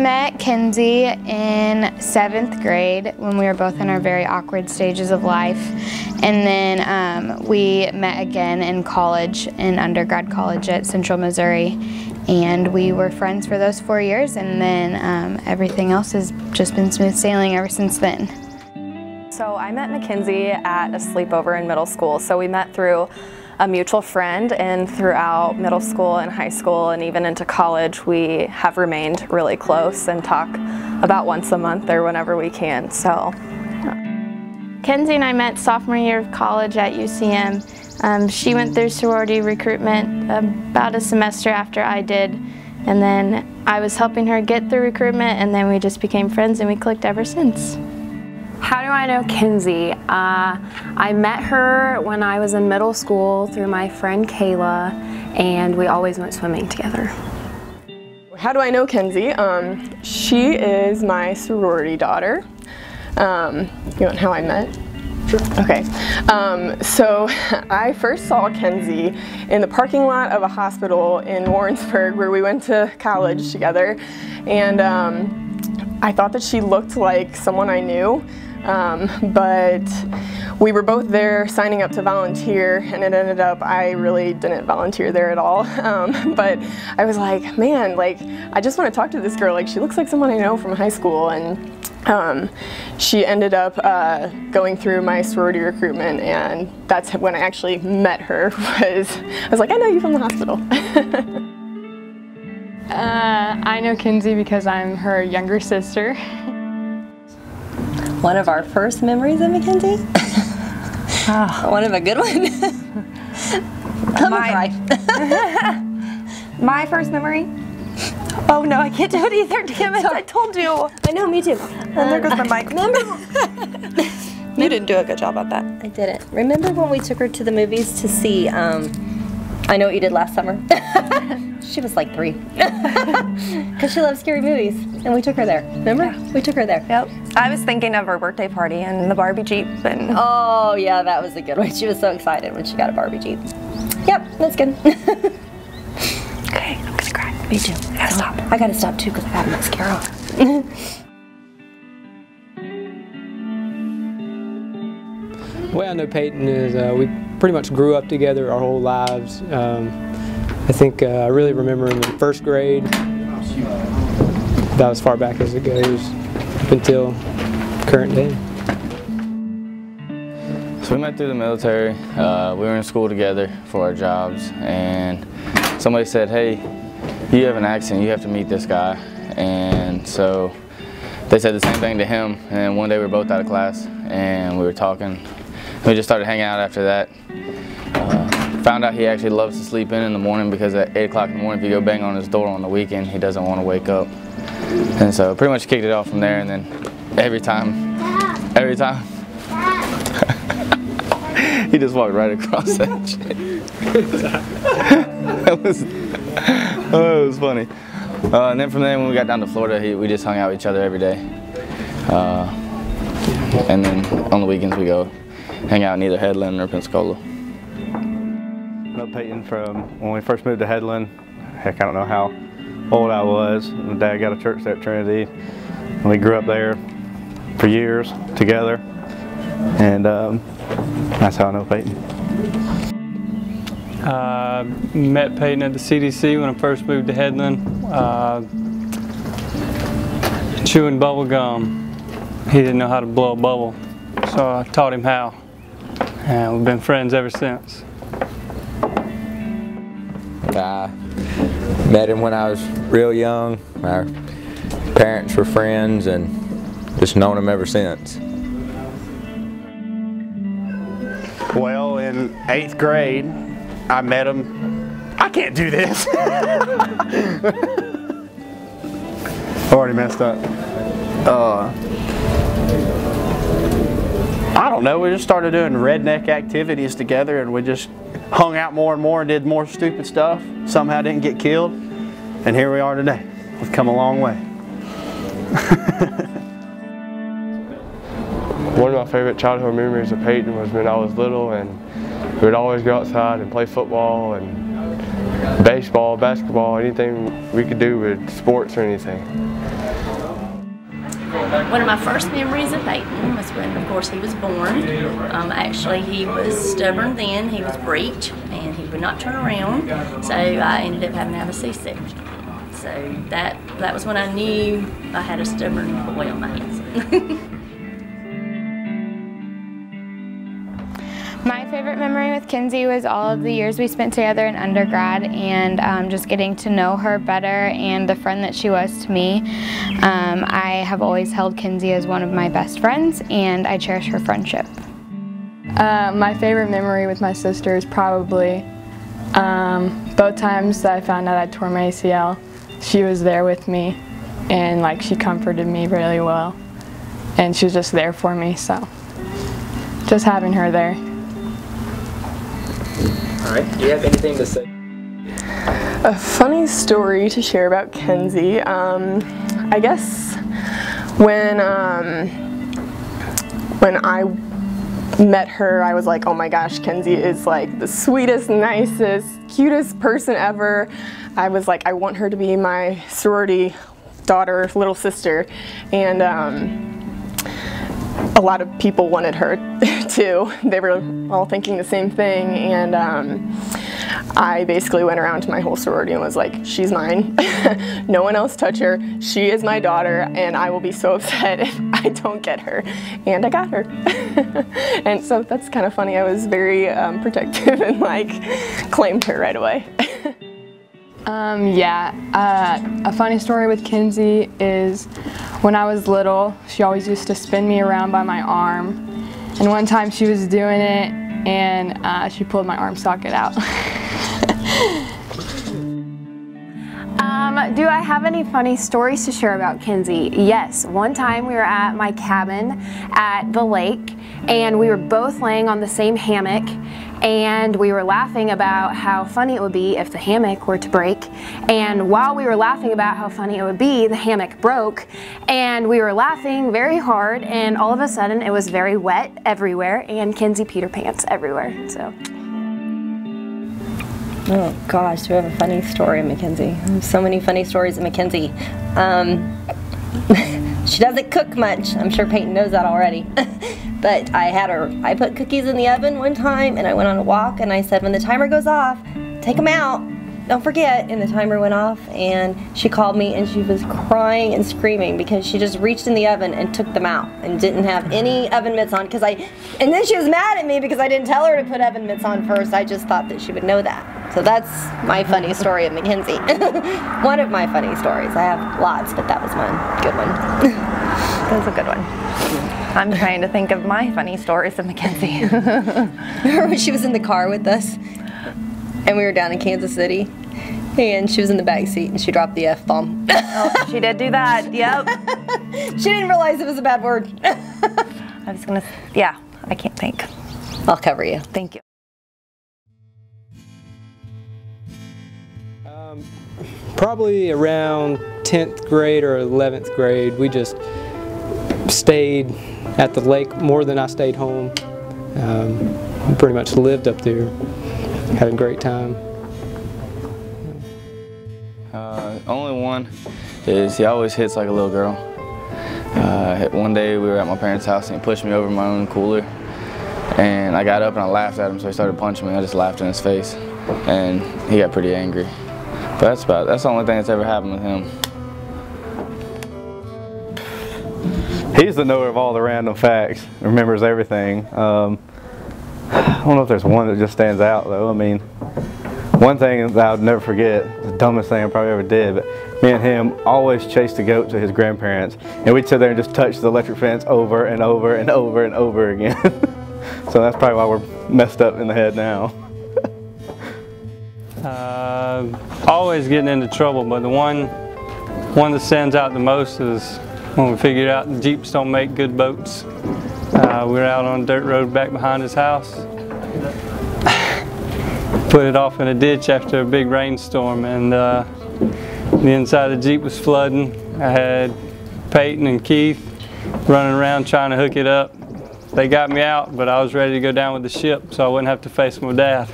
met Kenzie in 7th grade when we were both in our very awkward stages of life. And then we met again in college, in undergrad college at Central Missouri. And we were friends for those 4 years, and then everything else has just been smooth sailing ever since then. So I met McKenzie at a sleepover in middle school. So we met through a mutual friend, and throughout middle school and high school and even into college we have remained really close and talk about once a month or whenever we can. So Kenzie and I met sophomore year of college at UCM. She went through sorority recruitment about a semester after I did, and then I was helping her get through recruitment, and then we just became friends and we clicked ever since. How do I know Kenzie? I met her when I was in middle school through my friend Kayla, and we always went swimming together. How do I know Kenzie? She is my sorority daughter. You want how I met? Sure. Okay. So I first saw Kenzie in the parking lot of a hospital in Warrensburg where we went to college together, and I thought that she looked like someone I knew. But we were both there signing up to volunteer, and it ended up I really didn't volunteer there at all. But I was like, man, like I just want to talk to this girl. Like she looks like someone I know from high school, and she ended up going through my sorority recruitment, and that's when I actually met her. I was like, I know you from the hospital. I know Kenzie because I'm her younger sister. One of our first memories of McKenzie. One of a good one. My first memory? Oh no, I can't do it either, damn it, I told you. I know, me too. And there goes my mic. You didn't do a good job at that. I didn't. Remember when we took her to the movies to see, I Know What You Did Last Summer? She was like 3. Because she loves scary movies. And we took her there. Remember? Yeah. We took her there. Yep. I was thinking of her birthday party and the Barbie Jeep. And oh, yeah, that was a good one. She was so excited when she got a Barbie Jeep. Yep, that's good. Okay, I'm gonna cry. Me too. I gotta stop. I gotta stop too because I have mascara on. The way I know Peyton is we pretty much grew up together our whole lives. I think I really remember in the 1st grade, about as far back as it goes, up until current day. So we met through the military. We were in school together for our jobs, and somebody said, hey, you have an accent, you have to meet this guy. And so they said the same thing to him, and one day we were both out of class and we were talking. We just started hanging out after that. Found out he actually loves to sleep in the morning because at 8 o'clock in the morning, if you go bang on his door on the weekend, he doesn't want to wake up. And so pretty much kicked it off from there, and then every time, he just walked right across that shit. It was funny. And then from there, when we got down to Florida, we just hung out with each other every day. And then on the weekends, we go hang out in either Headland or Pensacola. I know Peyton from when we first moved to Headland. Heck, I don't know how old I was. My dad got a church there at Trinity. We grew up there for years together, and that's how I know Peyton. Met Peyton at the CDC when I first moved to Headland. Chewing bubble gum. He didn't know how to blow a bubble, so I taught him how. And we've been friends ever since. I met him when I was real young. Our parents were friends and just known him ever since. Well, in 8th grade, I met him. I can't do this. Already messed up. I don't know, we just started doing redneck activities together, and we just hung out more and more and did more stupid stuff. Somehow didn't get killed, and here we are today. We've come a long way. One of my favorite childhood memories of Peyton was when I was little, and we would always go outside and play football and baseball, basketball, anything we could do with sports or anything. One of my first memories of Peyton was when, of course, he was born. Actually, he was stubborn then. He was breech, and he would not turn around, so I ended up having to have a C-section. So that was when I knew I had a stubborn boy on my hands. My favorite memory with Kenzie was all of the years we spent together in undergrad and just getting to know her better and the friend that she was to me. I have always held Kenzie as one of my best friends, and I cherish her friendship. My favorite memory with my sister is probably both times that I found out I tore my ACL. She was there with me, and like she comforted me really well, and she was just there for me, so just having her there. All right, do you have anything to say? A funny story to share about Kenzie. I guess when I met her, I was like, oh my gosh, Kenzie is like the sweetest, nicest, cutest person ever. I was like, I want her to be my sorority daughter, little sister, and a lot of people wanted her too. They were all thinking the same thing, and I basically went around to my whole sorority and was like, she's mine. No one else touch her. She is my daughter, and I will be so upset if I don't get her. And I got her. And so that's kind of funny. I was very protective and like claimed her right away. A funny story with Kenzie is when I was little, she always used to spin me around by my arm. And one time she was doing it and she pulled my arm socket out. Do I have any funny stories to share about Kenzie? Yes. One time we were at my cabin at the lake and we were both laying on the same hammock, and we were laughing about how funny it would be if the hammock were to break. And while we were laughing about how funny it would be, the hammock broke, and we were laughing very hard, and all of a sudden it was very wet everywhere, and Kenzie peed her pants everywhere. So. Oh gosh, do I have a funny story of McKenzie? I have so many funny stories of McKenzie. She doesn't cook much. I'm sure Peyton knows that already. But I put cookies in the oven one time, and I went on a walk, and I said, when the timer goes off, take them out. Don't forget. And the timer went off, and she called me, and she was crying and screaming because she just reached in the oven and took them out and didn't have any oven mitts on. And then she was mad at me because I didn't tell her to put oven mitts on first. I just thought that she would know that. So that's my funny story of McKenzie. One of my funny stories. I have lots, but that was one good one. That was a good one. I'm trying to think of my funny stories of McKenzie. Remember when she was in the car with us and we were down in Kansas City and she was in the back seat and she dropped the F-bomb. Oh, she did do that, yep. She didn't realize it was a bad word. I was gonna, yeah, I can't think. I'll cover you. Thank you. Probably around 10th grade or 11th grade, we just stayed at the lake more than I stayed home. We pretty much lived up there, had a great time. Only one is he always hits like a little girl. One day we were at my parents' house and he pushed me over my own cooler, and I got up and I laughed at him, so he started punching me. I just laughed in his face, and he got pretty angry. But that's the only thing that's ever happened with him. He's the knower of all the random facts, remembers everything. I don't know if there's one that just stands out though. I mean, one thing that I would never forget, the dumbest thing I probably ever did, but me and him always chased a goat to his grandparents, and we'd sit there and just touch the electric fence over and over and over and over again. So that's probably why we're messed up in the head now. Always getting into trouble, but the one that stands out the most is when we figured out the Jeeps don't make good boats. We were out on a dirt road back behind his house. Put it off in a ditch after a big rainstorm, and the inside of the Jeep was flooding. I had Peyton and Keith running around trying to hook it up. They got me out, but I was ready to go down with the ship so I wouldn't have to face my dad.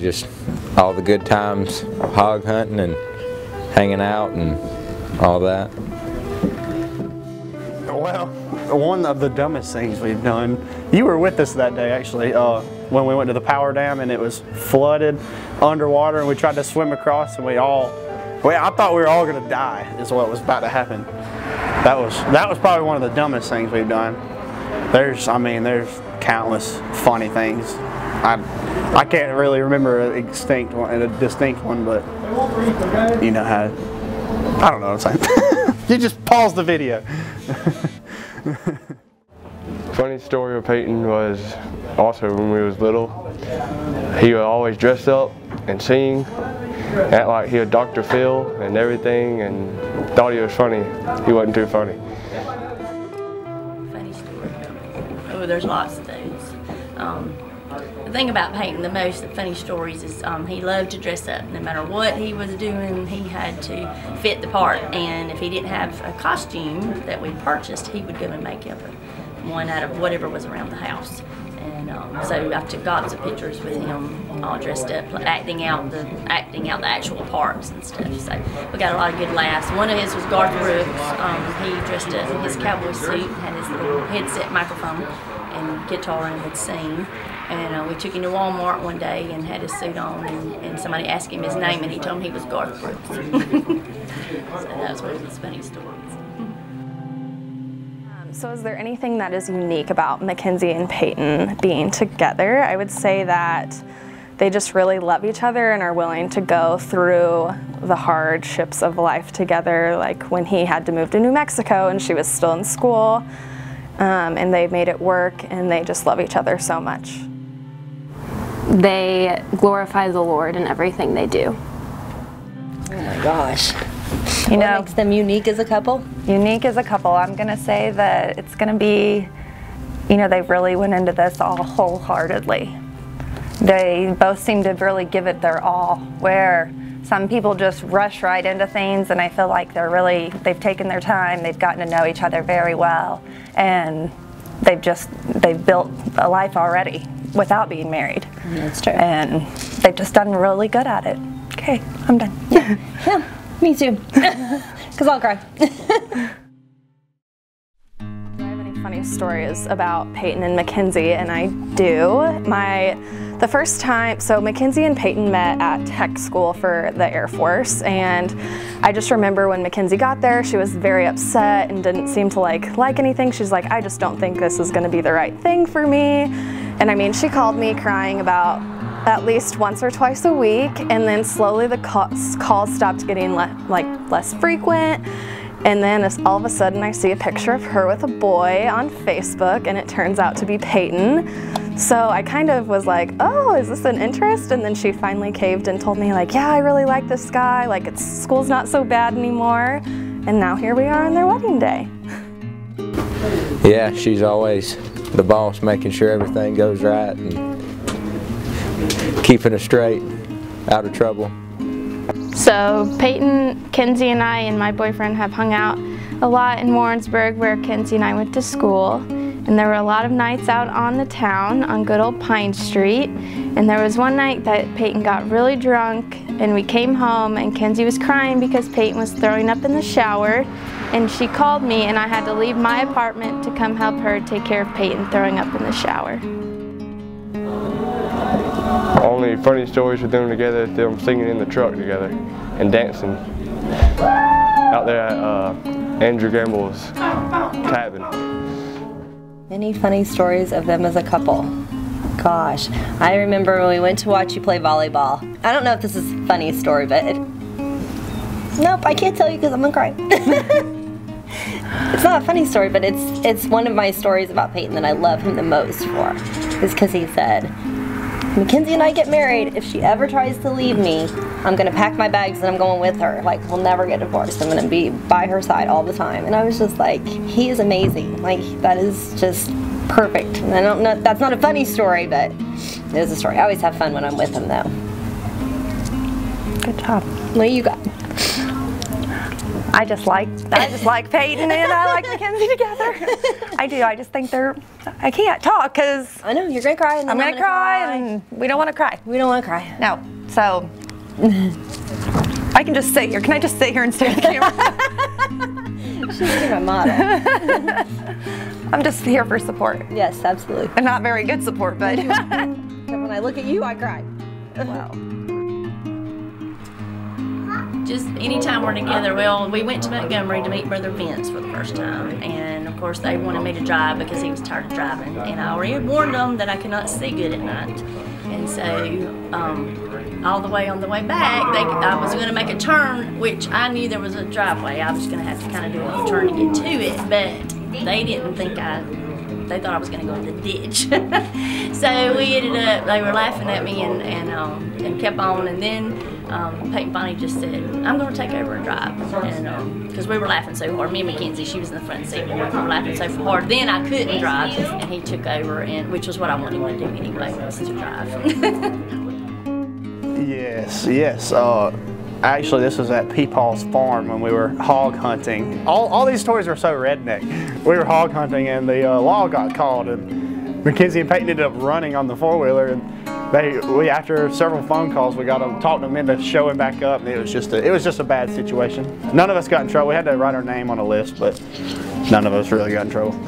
Just all the good times hog hunting and hanging out and all that. Well, one of the dumbest things we've done, you were with us that day actually, when we went to the power dam and it was flooded underwater and we tried to swim across and I thought we were all gonna die is what was about to happen. That was probably one of the dumbest things we've done. There's countless funny things. I can't really remember a distinct one, but you know how, I don't know what I'm saying. You just pause the video. Funny story with Peyton was also when we was little. He would always dress up and sing, act like he was Dr. Phil and everything, and thought he was funny. He wasn't too funny. Funny story. Oh, there's lots of those. The thing about Peyton, the funny stories is he loved to dress up. No matter what he was doing, he had to fit the part. And if he didn't have a costume that we purchased, he would go and make up one out of whatever was around the house. And so I took lots of pictures with him, all dressed up, acting out the actual parts and stuff. So we got a lot of good laughs. One of his was Garth Brooks. He dressed up in his cowboy suit, had his little headset microphone and guitar, and would sing. And we took him to Walmart one day and had his suit on, and somebody asked him his name, and he told him he was Garth Brooks. So that was one of his funny stories. So is there anything that is unique about McKenzie and Peyton being together? I would say that they just really love each other and are willing to go through the hardships of life together, like when he had to move to New Mexico and she was still in school, and they made it work, and they just love each other so much. They glorify the Lord in everything they do. Oh my gosh. What makes them unique as a couple? Unique as a couple, I'm going to say that it's going to be, they really went into this all wholeheartedly. They both seem to really give it their all, where some people just rush right into things, and I feel like they've taken their time, they've gotten to know each other very well, and they've built a life already without being married. That's true. And they've just done really good at it. Okay, I'm done. Yeah, me too. Because I'll cry. Do I have any funny stories about Peyton and McKenzie? And I do. The first time, so McKenzie and Peyton met at tech school for the Air Force, and I just remember when McKenzie got there, she was very upset and didn't seem to like anything. She's like, I just don't think this is going to be the right thing for me. And I mean, she called me crying about at least once or twice a week, and then slowly the calls stopped getting less frequent. And then all of a sudden I see a picture of her with a boy on Facebook, and it turns out to be Peyton. So I kind of was like, oh, is this an interest? And then she finally caved and told me, like, yeah, I really like this guy, like school's not so bad anymore. And now here we are on their wedding day. Yeah, she's always the boss, making sure everything goes right and keeping us straight, out of trouble. So Peyton, Kenzie, and I and my boyfriend have hung out a lot in Warrensburg, where Kenzie and I went to school. And there were a lot of nights out on the town on good old Pine Street. And there was one night that Peyton got really drunk, and we came home, and Kenzie was crying because Peyton was throwing up in the shower. And she called me, and I had to leave my apartment to come help her take care of Peyton throwing up in the shower. Only funny stories with them together is them singing in the truck together and dancing out there at Andrew Gamble's cabin. Any funny stories of them as a couple? Gosh, I remember when we went to watch you play volleyball. I don't know if this is a funny story, but nope, I can't tell you because I'm gonna cry. It's not a funny story, but it's one of my stories about Peyton that I love him the most for. Is because he said, McKenzie and I get married. If she ever tries to leave me, I'm gonna pack my bags and I'm going with her. Like, we'll never get divorced. I'm gonna be by her side all the time. And I was just like, he is amazing. Like, that is just perfect. And I don't know, that's not a funny story, but it is a story. I always have fun when I'm with him, though. Good job. What do you got? I just like Peyton and I like McKenzie together. I do. I just think I can't talk because I know you're gonna cry. And I'm gonna cry, and we don't want to cry. We don't want to cry. No. So I can just sit here. Can I just sit here and stare at the camera? She's my motto. I'm just here for support. Yes, absolutely. And not very good support, but when I look at you, I cry. Wow. Just anytime we're together, well, we went to Montgomery to meet Brother Vince for the first time, and of course they wanted me to drive because he was tired of driving, and I already had warned them that I could not see good at night. And so all the way on the way back, I was going to make a turn, which I knew there was a driveway. I was going to have to kind of do a U-turn to get to it, but they didn't think they thought I was going to go in the ditch. So we ended up, they were laughing at me and kept on, and then Peyton finally just said, I'm going to take over and drive. And because we were laughing so hard, me and McKenzie, she was in the front seat, we were laughing so hard. Then I couldn't drive, and he took over, which was what I wanted him to do anyway, was to drive. Yes. Actually, this was at Peepaw's farm when we were hog hunting. All these stories are so redneck. We were hog hunting and the law got called, and McKenzie and Peyton ended up running on the four-wheeler, and after several phone calls, we talked them into showing back up, and it was just a bad situation. None of us got in trouble. We had to write our name on a list, but none of us really got in trouble.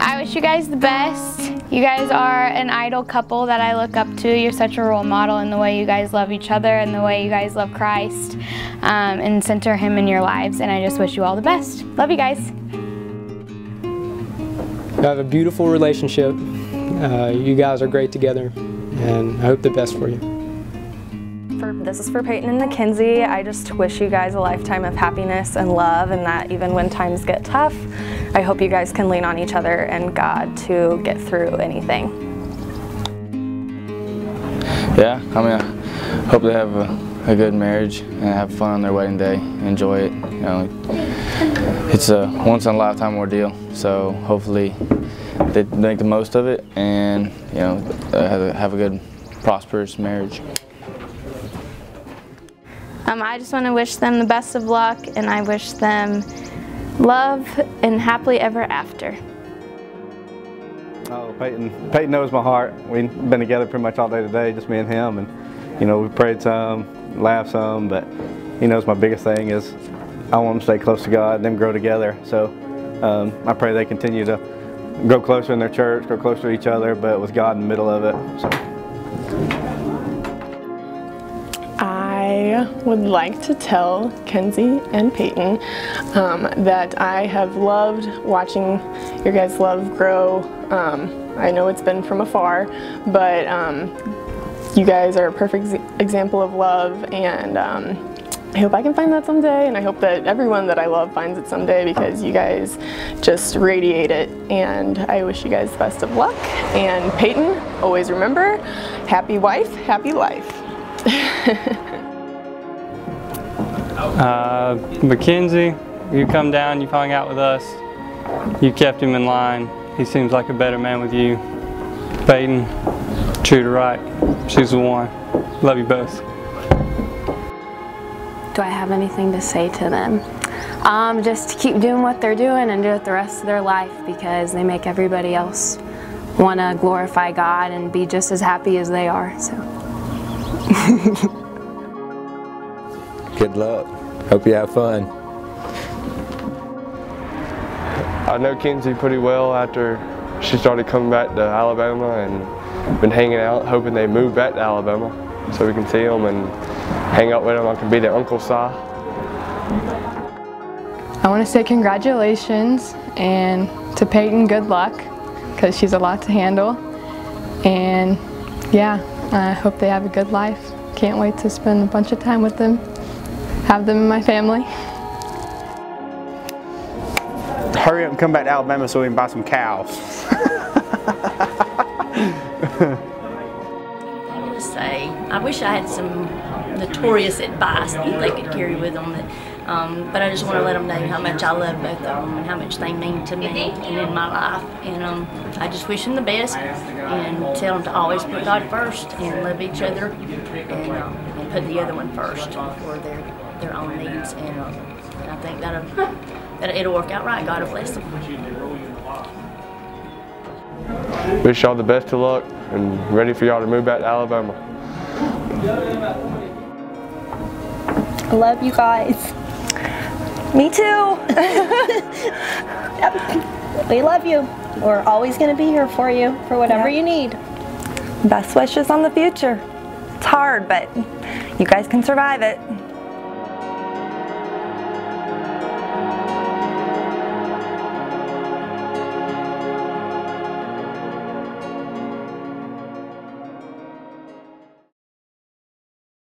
I wish you guys the best. You guys are an idol couple that I look up to. You're such a role model in the way you guys love each other and the way you guys love Christ, and center Him in your lives, and I just wish you all the best. Love you guys. You have a beautiful relationship. You guys are great together, and I hope the best for you. This is for Peyton and McKenzie. I just wish you guys a lifetime of happiness and love, and that even when times get tough, I hope you guys can lean on each other and God to get through anything. Yeah, I mean, I hope they have a good marriage and have fun on their wedding day. Enjoy it. You know, it's a once-in-a-lifetime ordeal, so hopefully they make the most of it and have a good, prosperous marriage. I just want to wish them the best of luck, and I wish them love and happily ever after. Oh, Peyton knows my heart. We've been together pretty much all day today, just me and him, and we prayed some, laughed some, but he knows my biggest thing is I want them to stay close to God and them grow together. So I pray they continue to grow closer in their church, grow closer to each other, but with God in the middle of it. So. I would like to tell Kenzie and Peyton that I have loved watching your guys' love grow. I know it's been from afar, but you guys are a perfect example of love, and I hope I can find that someday, and I hope that everyone that I love finds it someday, because you guys just radiate it, and I wish you guys the best of luck. And Peyton, always remember, happy wife, happy life. McKenzie, you come down, you've hung out with us, you kept him in line. He seems like a better man with you. Peyton, true to right, she's the one. Love you both. Do I have anything to say to them? Just to keep doing what they're doing and do it the rest of their life, because they make everybody else want to glorify God and be just as happy as they are. So. Good luck. Hope you have fun. I know Kenzie pretty well after she started coming back to Alabama, and been hanging out, hoping they move back to Alabama so we can see them and hang out with them. I can be their Uncle Si. I want to say congratulations, and to Peyton, good luck, because she's a lot to handle. And yeah, I hope they have a good life. Can't wait to spend a bunch of time with them, have them in my family. Hurry up and come back to Alabama so we can buy some cows. Say, I wish I had some notorious advice that they could carry with them, but I just want to let them know how much I love both of them and how much they mean to me and in my life, and I just wish them the best, and tell them to always put God first and love each other, and put the other one first for their own needs, and I think that it'll work out right. God will bless them. wish y'all the best of luck and ready for y'all to move back to Alabama. I love you guys. Me too. We love you. We're always going to be here for you for whatever you need. Best wishes on the future. It's hard, but you guys can survive it.